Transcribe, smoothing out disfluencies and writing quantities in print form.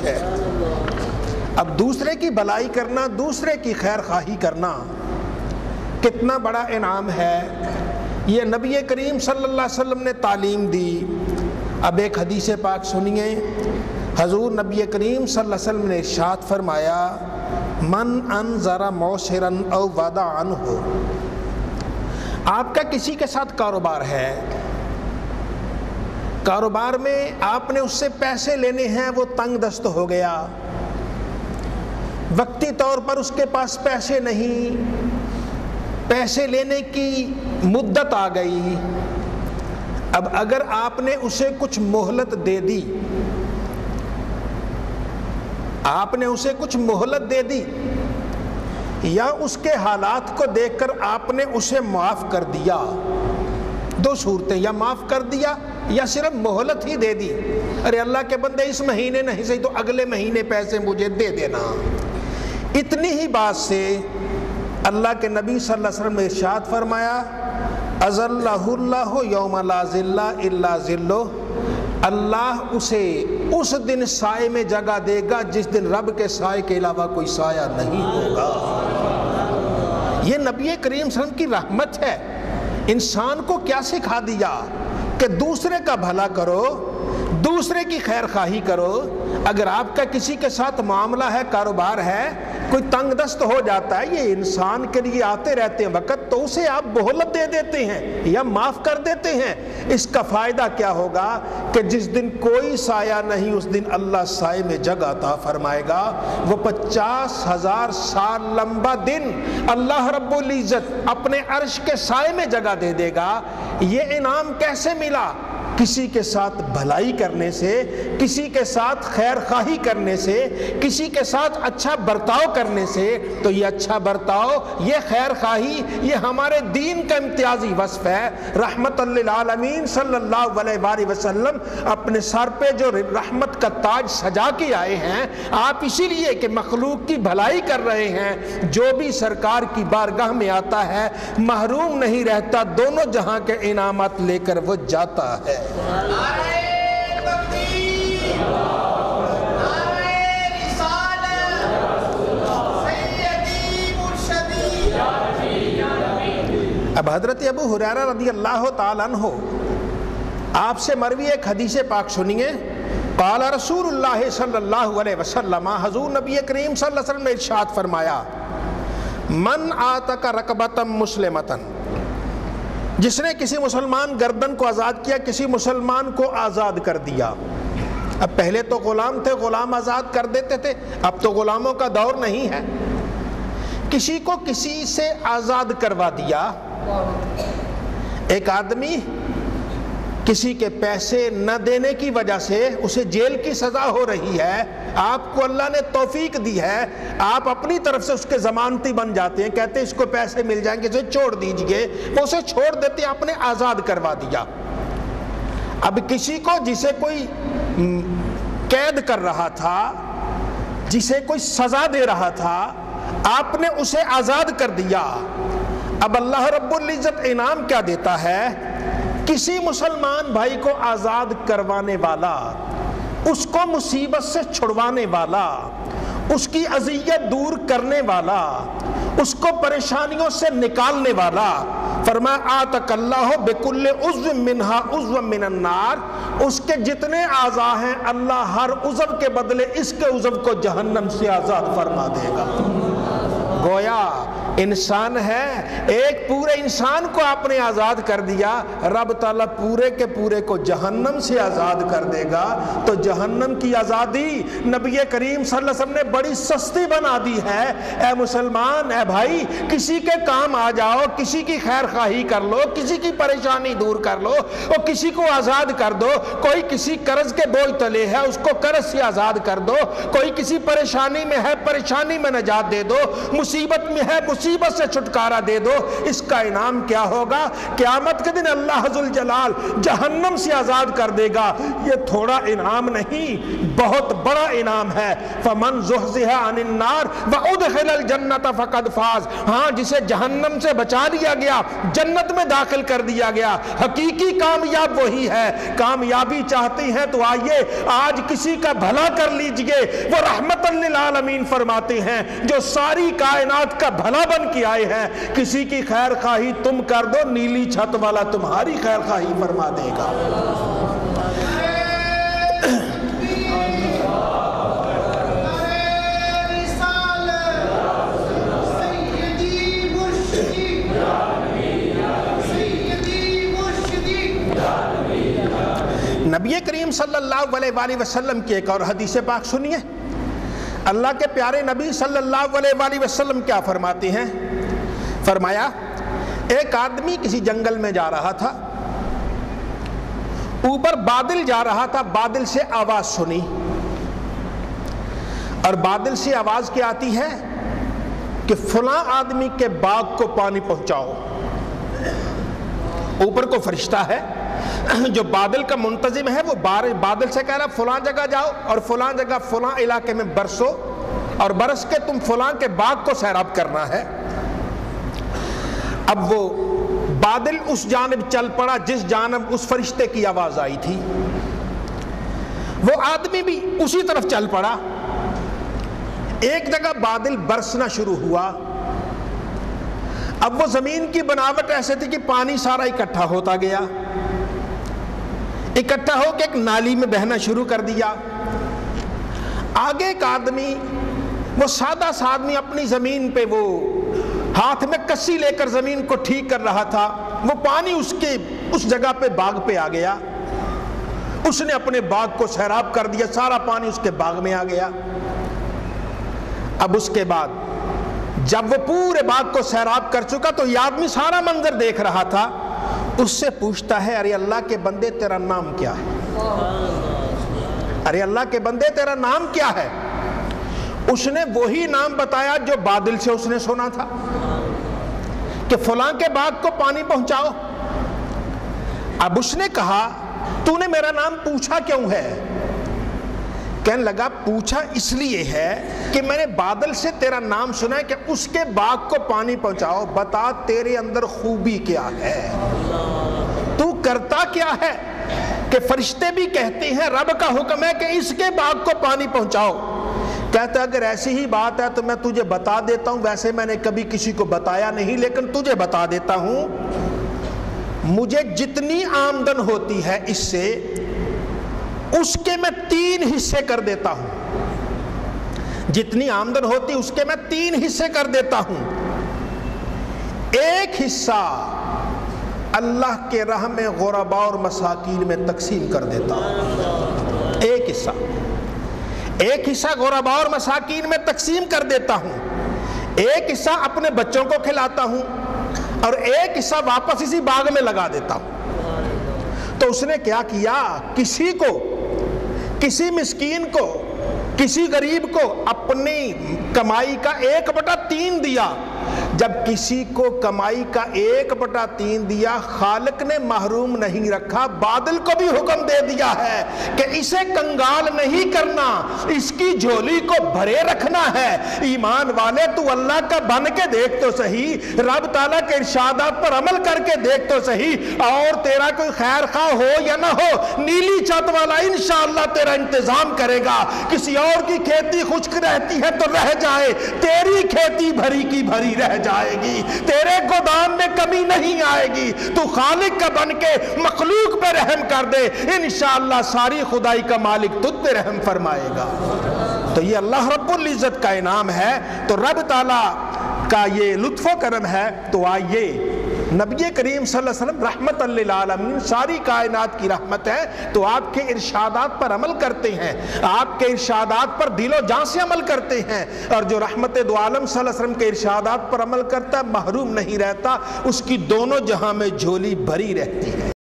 ہے۔ اب دوسرے کی بھلائی کرنا، دوسرے کی خیر خواہی کرنا کتنا بڑا انعام ہے، یہ نبی کریم صلی اللہ علیہ وسلم نے تعلیم دی۔ اب ایک حدیث پاک سنیے، حضور نبی کریم صلی اللہ علیہ وسلم نے ارشاد فرمایا، من انذر موسرا او وعد عنہ، آپ کا کسی کے ساتھ کاروبار ہے، کاروبار میں آپ نے اس سے پیسے لینے ہیں، وہ تنگ دست ہو گیا، وقتی طور پر اس کے پاس پیسے نہیں، پیسے لینے کی مدت آ گئی، اب اگر آپ نے اسے کچھ مہلت دے دی، آپ نے اسے کچھ مہلت دے دی، یا اس کے حالات کو دیکھ کر آپ نے اسے معاف کر دیا، دو صورتیں، یا معاف کر دیا یا صرف مہلت ہی دے دی، ارے اللہ کے بندے اس مہینے نہیں صحیح تو اگلے مہینے پیسے مجھے دے دینا، اتنی ہی بات سے اللہ کے نبی صلی اللہ علیہ وسلم نے ارشاد فرمایا، اذلہ اللہ یوم لا ذل الا ذلہ، اللہ اسے اس دن سائے میں جگہ دے گا جس دن رب کے سائے کے علاوہ کوئی سایہ نہیں ہوگا۔ یہ نبی کریم صلی اللہ علیہ وسلم کی رحمت ہے، انسان کو کیا سکھا دیا کہ دوسرے کا بھلا کرو، دوسرے کی خیر خواہی کرو۔ اگر آپ کا کسی کے ساتھ معاملہ ہے، کاروبار ہے، کوئی تنگ دست ہو جاتا ہے، یہ انسان کے لیے آتے رہتے ہیں وقت، تو اسے آپ مہلت دے دیتے ہیں یا معاف کر دیتے ہیں، اس کا فائدہ کیا ہوگا کہ جس دن کوئی سایہ نہیں اس دن اللہ سائے میں جگہ عطا فرمائے گا، وہ 50,000 سال لمبا دن اللہ رب العزت اپنے عرش کے سائے میں جگہ دے دے گا۔ یہ انعام کیسے ملا؟ کسی کے ساتھ بھلائی کرنے سے، کسی کے ساتھ خیر خواہی کرنے سے، کسی کے ساتھ اچھا برتاؤ کرنے سے۔ تو یہ اچھا برتاؤ، یہ خیر خواہی، یہ ہمارے دین کا امتیازی وصف ہے۔ رحمت للعالمین صلی اللہ علیہ وآلہ وسلم اپنے سر پہ جو رحمت کا تاج سجا کے آئے ہیں، آپ اسی لیے کہ مخلوق کی بھلائی کر رہے ہیں، جو بھی سرکار کی بارگاہ میں آتا ہے محروم نہیں رہتا، دونوں جہاں کے انعامات لے کر وہ جاتا ہے۔ اب حضرت ابو ہریرہ رضی اللہ تعالیٰ عنہ آپ سے مروی ایک حدیث پاک سنیے، قال رسول اللہ صلی اللہ علیہ وسلم، حضور نبی کریم صلی اللہ علیہ وسلم نے ارشاد فرمایا، من آتک رقبۃ مسلمۃ، جس نے کسی مسلمان گردن کو آزاد کیا، کسی مسلمان کو آزاد کر دیا۔ اب پہلے تو غلام تھے، غلام آزاد کر دیتے تھے، اب تو غلاموں کا دور نہیں ہے، کسی کو کسی سے آزاد کروا دیا۔ ایک آدمی کسی کے پیسے نہ دینے کی وجہ سے اسے جیل کی سزا ہو رہی ہے، آپ کو اللہ نے توفیق دی ہے، آپ اپنی طرف سے اس کے ضمانتی بن جاتے ہیں، کہتے ہیں اس کو پیسے مل جائیں گے، اسے چھوڑ دیجئے، وہ اسے چھوڑ دیتے ہیں، آپ نے آزاد کروا دیا۔ اب کسی کو جسے کوئی قید کر رہا تھا، جسے کوئی سزا دے رہا تھا، آپ نے اسے آزاد کر دیا۔ اب اللہ رب العزت انعام کیا دیتا ہے؟ کسی مسلمان بھائی کو آزاد کروانے والا، اس کو مصیبت سے چھڑوانے والا، اس کی اذیت دور کرنے والا، اس کو پریشانیوں سے نکالنے والا، فرمایا آتک اللہ بکل عضو منہا عضو من النار، اس کے جتنے اعضاء ہیں اللہ ہر عضو کے بدلے اس کے عضو کو جہنم سے آزاد فرما دے گا۔ گویا انسان ہے، ایک پورے انسان کو آپ نے آزاد کر دیا، رب تعالیٰ پورے کے پورے کو جہنم سے آزاد کر دے گا۔ تو جہنم کی آزادی نبی کریم صلی اللہ علیہ وسلم نے بڑی سستی بنا دی ہے۔ اے مسلمان، اے بھائی، کسی کے کام آ جاؤ، کسی کی خیر خواہی کر لو، کسی کی پریشانی دور کر لو، اور کسی کو آزاد کر دو۔ کوئی کسی قرض کے بوجھ تلے ہے، اس کو قرض سے آزاد کر دو۔ کوئی کسی پریشانی میں ہے، پریشانی میں نجات دے دو۔ مصیبت میں ہے، مصیبت مصیبت سے چھٹکارا دے دو، اس کا انعام کیا ہوگا؟ قیامت کے دن اللہ ذوالجلال جہنم سے آزاد کر دے گا۔ یہ تھوڑا انعام نہیں، بہت بڑا انعام ہے۔ فمن زحزح عن النار وادخل الجنۃ فقد فاز۔ ہاں، جسے جہنم سے بچا لیا گیا، جنت میں داخل کر دیا گیا، حقیقی کامیاب وہی ہے۔ کامیابی چاہتی ہیں تو آئیے آج کسی کا بھلا کر لیجئے۔ وہ رحمت للعالمین فرماتے ہیں جو ساری کائنات کا بھلا بن کے آئے ہیں، کسی کی خیر خواہی تم کر دو، نیلی چھت والا تمہاری خیر خواہی فرما دے گا۔ نبی کریم صلی اللہ علیہ وآلہ وسلم کی ایک اور حدیث پاک سنیے۔ اللہ کے پیارے نبی صلی اللہ علیہ وآلہ وسلم کیا فرماتے ہیں؟ فرمایا ایک آدمی کسی جنگل میں جا رہا تھا، اوپر بادل جا رہا تھا، بادل سے آواز سنی، اور بادل سے آواز کیا آتی ہے کہ فلاں آدمی کے باغ کو پانی پہنچاؤ۔ اوپر کو فرشتہ ہے جو بادل کا منتظم ہے، وہ بادل سے کہہ رہا فلاں جگہ جاؤ اور فلاں جگہ فلاں علاقے میں برسو، اور برس کے تم فلاں کے باغ کو سیراب کرنا ہے۔ اب وہ بادل اس جانب چل پڑا جس جانب اس فرشتے کی آواز آئی تھی، وہ آدمی بھی اسی طرف چل پڑا۔ ایک جگہ بادل برسنا شروع ہوا، اب وہ زمین کی بناوٹ ایسے تھی کہ پانی سارا اکٹھا ہوتا گیا، اکٹھا ہو کے ایک نالی میں بہنا شروع کر دیا۔ آگے ایک آدمی، وہ سادہ سا آدمی، اپنی زمین پہ وہ ہاتھ میں کسی لے کر زمین کو ٹھیک کر رہا تھا، وہ پانی اس جگہ پہ باغ پہ آ گیا، اس نے اپنے باغ کو سیراب کر دیا، سارا پانی اس کے باغ میں آ گیا۔ اب اس کے بعد جب وہ پورے باغ کو سیراب کر چکا تو یہ آدمی سارا منظر دیکھ رہا تھا، اس سے پوچھتا ہے ارے اللہ کے بندے تیرا نام کیا ہے؟ ارے اللہ کے بندے تیرا نام کیا ہے؟ اس نے وہی نام بتایا جو بادل سے اس نے سنا تھا کہ فلاں کے باغ کو پانی پہنچاؤ۔ اب اس نے کہا تو نے میرا نام پوچھا کیوں ہے؟ کہنے لگا پوچھا اس لیے ہے کہ میں نے بادل سے تیرا نام سنا ہے کہ اس کے باغ کو پانی پہنچاؤ، بتا تیرے اندر خوبی کیا ہے، تو کرتا کیا ہے؟ کہ فرشتے بھی کہتے ہیں رب کا حکم ہے کہ اس کے باغ کو پانی پہنچاؤ۔ کہتا اگر ایسی ہی بات ہے تو میں تجھے بتا دیتا ہوں، ویسے میں نے کبھی کسی کو بتایا نہیں لیکن تجھے بتا دیتا ہوں، مجھے جتنی آمدن ہوتی ہے اس سے، اس کے میں 3 حصے کر دیتا ہوں، جتنی آمدن ہوتی اس کے میں 3 حصے کر دیتا ہوں۔ ایک حصہ اللہ کے راہ میں غرباء اور مساکین میں تقسیم کر دیتا ہوں، ایک حصہ غرباء اور مساکین میں تقسیم کر دیتا ہوں، ایک حصہ اپنے بچوں کو کھلاتا ہوں، اور ایک حصہ واپس اسی باغ میں لگا دیتا ہوں۔ تو اس نے کیا کیا؟ کسی مسکین کو، کسی غریب کو اپنی کمائی کا 1/3 دیا۔ جب کسی کو کمائی کا 1/3 دیا، خالق نے محروم نہیں رکھا، بادل کو بھی حکم دے دیا ہے کہ اسے کنگال نہیں کرنا، اس کی جھولی کو بھرے رکھنا ہے۔ ایمان والے تو اللہ کا بن کے دیکھ تو صحیح، رب تعالیٰ کے ارشادات پر عمل کر کے دیکھ تو صحیح، اور تیرا کوئی خیر خواہ ہو یا نہ ہو، نیلی چھت والا انشاءاللہ تیرا انتظام کرے گا۔ کسی اور کی کھیتی خشک رہتی ہے تو رہ جائے، تیری کھیتی بھری کی بھری رہ جائے گی، تیرے گودام میں کمی نہیں آئے گی۔ تو خالق کا بن کے مخلوق پہ رحم کر دے، انشاءاللہ ساری خدائی کا مالک تجھ پہ رحم فرمائے گا۔ تو یہ اللہ رب العزت کا انعام ہے، تو رب تعالیٰ کا یہ لطف و کرم ہے۔ تو آئیے نبی کریم صلی اللہ علیہ وسلم رحمت للعالمین، ساری کائنات کی رحمت ہے، تو آپ کے ارشادات پر عمل کرتے ہیں، آپ کے ارشادات پر دل و جان سے عمل کرتے ہیں، اور جو رحمت دو عالم صلی اللہ علیہ وسلم کے ارشادات پر عمل کرتا ہے محروم نہیں رہتا، اس کی دونوں جہاں میں جھولی بھری رہتی ہے۔